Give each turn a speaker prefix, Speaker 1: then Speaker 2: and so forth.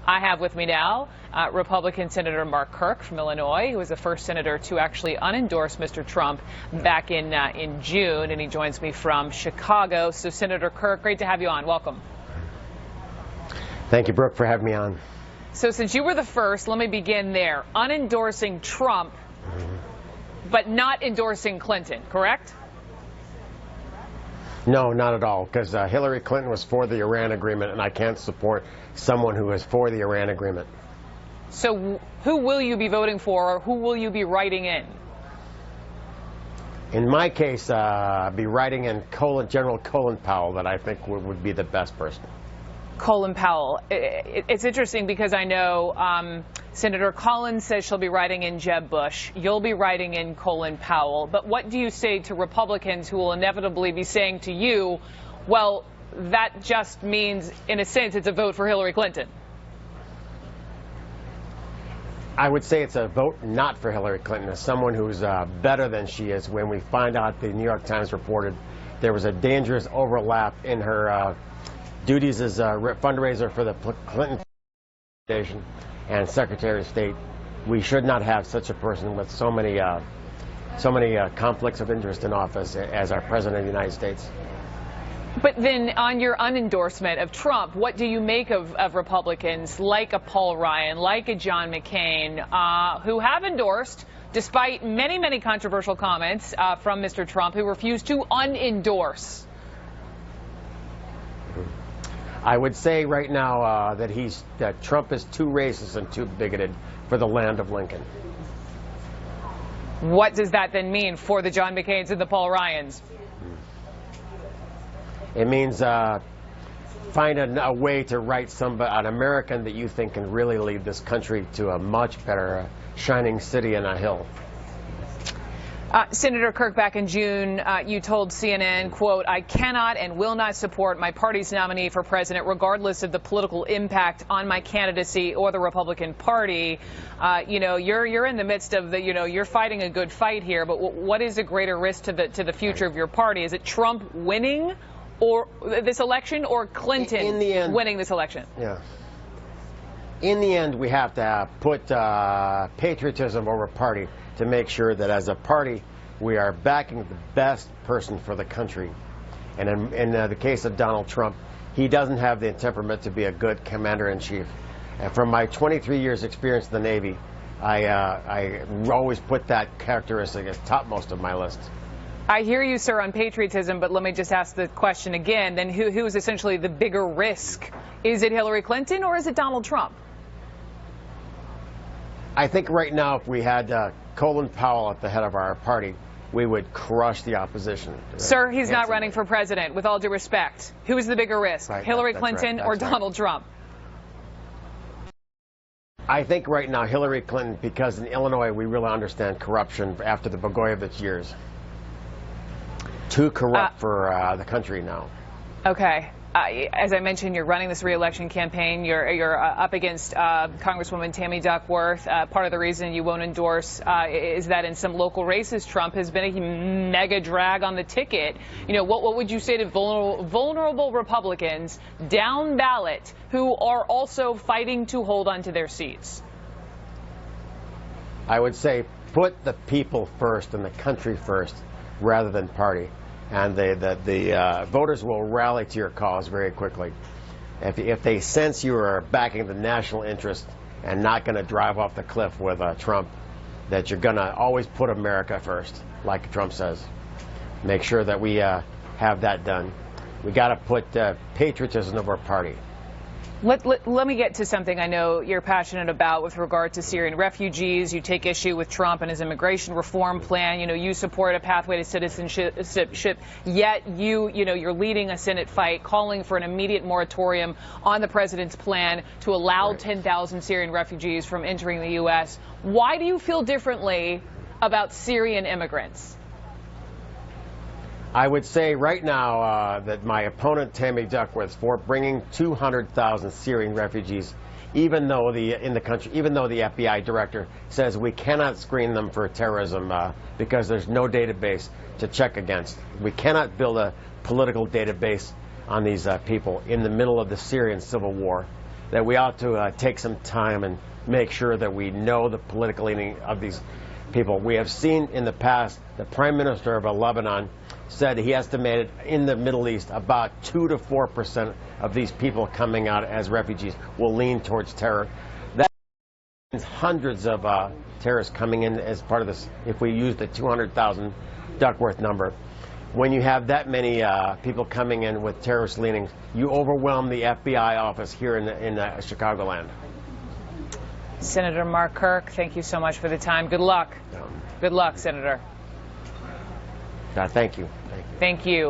Speaker 1: I have with me now Republican Senator Mark Kirk from Illinois, who was the first senator to actually unendorse Mr. Trump back in June, and he joins me from Chicago. So, Senator Kirk, great to have you on. Welcome.
Speaker 2: Thank you, Brooke, for having me on.
Speaker 1: So, since you were the first, let me begin there. Unendorsing Trump, but not endorsing Clinton, correct?
Speaker 2: No, not at all, because Hillary Clinton was for the Iran agreement, and I can't support someone who is for the Iran agreement.
Speaker 1: So who will you be voting for, or who will you be writing in?
Speaker 2: In my case, be writing in General Colin Powell, that I think would be the best person.
Speaker 1: Colin Powell. It's interesting because I know Senator Collins says she'll be writing in Jeb Bush. You'll be writing in Colin Powell. But what do you say to Republicans who will inevitably be saying to you, well, that just means, in a sense, it's a vote for Hillary Clinton?
Speaker 2: I would say it's a vote not for Hillary Clinton, as someone who's better than she is. When we find out, the New York Times reported there was a dangerous overlap in her duties as a fundraiser for the Clinton Foundation and Secretary of State. We should not have such a person with so many conflicts of interest in office as our President of the United States.
Speaker 1: But then on your unendorsement of Trump, what do you make of Republicans like a Paul Ryan, like a John McCain, who have endorsed, despite many, many controversial comments from Mr. Trump, who refused to unendorse?
Speaker 2: I would say right now that Trump is too racist and too bigoted for the land of Lincoln.
Speaker 1: What does that then mean for the John McCains and the Paul Ryans?
Speaker 2: It means find a way to write an American that you think can really lead this country to a much better shining city and a hill.
Speaker 1: Senator Kirk, back in June, you told CNN, quote, "I cannot and will not support my party's nominee for president, regardless of the political impact on my candidacy or the Republican Party." You're in the midst of you're fighting a good fight here, but what is a greater risk to the future of your party? Is it Trump winning or this election, or Clinton
Speaker 2: in the end,
Speaker 1: winning this election?
Speaker 2: Yeah. In the end, we have to put patriotism over party to make sure that as a party we are backing the best person for the country. And in the case of Donald Trump, he doesn't have the temperament to be a good commander-in-chief. And from my 23 years experience in the Navy, I always put that characteristic as topmost of my list.
Speaker 1: I hear you, sir, on patriotism, but let me just ask the question again. Then who is essentially the bigger risk? Is it Hillary Clinton or is it Donald Trump?
Speaker 2: I think right now, if we had Colin Powell at the head of our party, we would crush the opposition.
Speaker 1: Sir, he's not running for president, with all due respect. Who is the bigger risk,
Speaker 2: right,
Speaker 1: Hillary Clinton or Donald Trump?
Speaker 2: I think right now Hillary Clinton, because in Illinois we really understand corruption after the Blagojevich years. Too corrupt for the country now. Okay.
Speaker 1: As I mentioned, you're running this re-election campaign. You're up against Congresswoman Tammy Duckworth. Part of the reason you won't endorse is that in some local races, Trump has been a mega drag on the ticket. What would you say to vulnerable Republicans down ballot who are also fighting to hold on to their seats?
Speaker 2: I would say put the people first and the country first rather than party. And the voters will rally to your cause very quickly. If they sense you are backing the national interest and not going to drive off the cliff with Trump, that you're going to always put America first, like Trump says. Make sure that we have that done. We got to put patriotism over party.
Speaker 1: Let me get to something I know you're passionate about with regard to Syrian refugees. You take issue with Trump and his immigration reform plan. You support a pathway to citizenship, yet you're leading a Senate fight calling for an immediate moratorium on the president's plan to allow 10,000 Syrian refugees from entering the U.S. Why do you feel differently about Syrian immigrants?
Speaker 2: I would say right now that my opponent, Tammy Duckworth, for bringing 200,000 Syrian refugees, even though the FBI director says we cannot screen them for terrorism because there's no database to check against. We cannot build a political database on these people in the middle of the Syrian civil war. that we ought to take some time and make sure that we know the political leaning of these people. We have seen in the past, the Prime Minister of Lebanon said he estimated in the Middle East about 2 to 4% of these people coming out as refugees will lean towards terror. That means hundreds of terrorists coming in as part of this, if we use the 200,000 Duckworth number. When you have that many people coming in with terrorist leanings, you overwhelm the FBI office here in Chicagoland.
Speaker 1: Senator Mark Kirk, thank you so much for the time. Good luck. Good luck, Senator.
Speaker 2: Thank you.
Speaker 1: Thank you.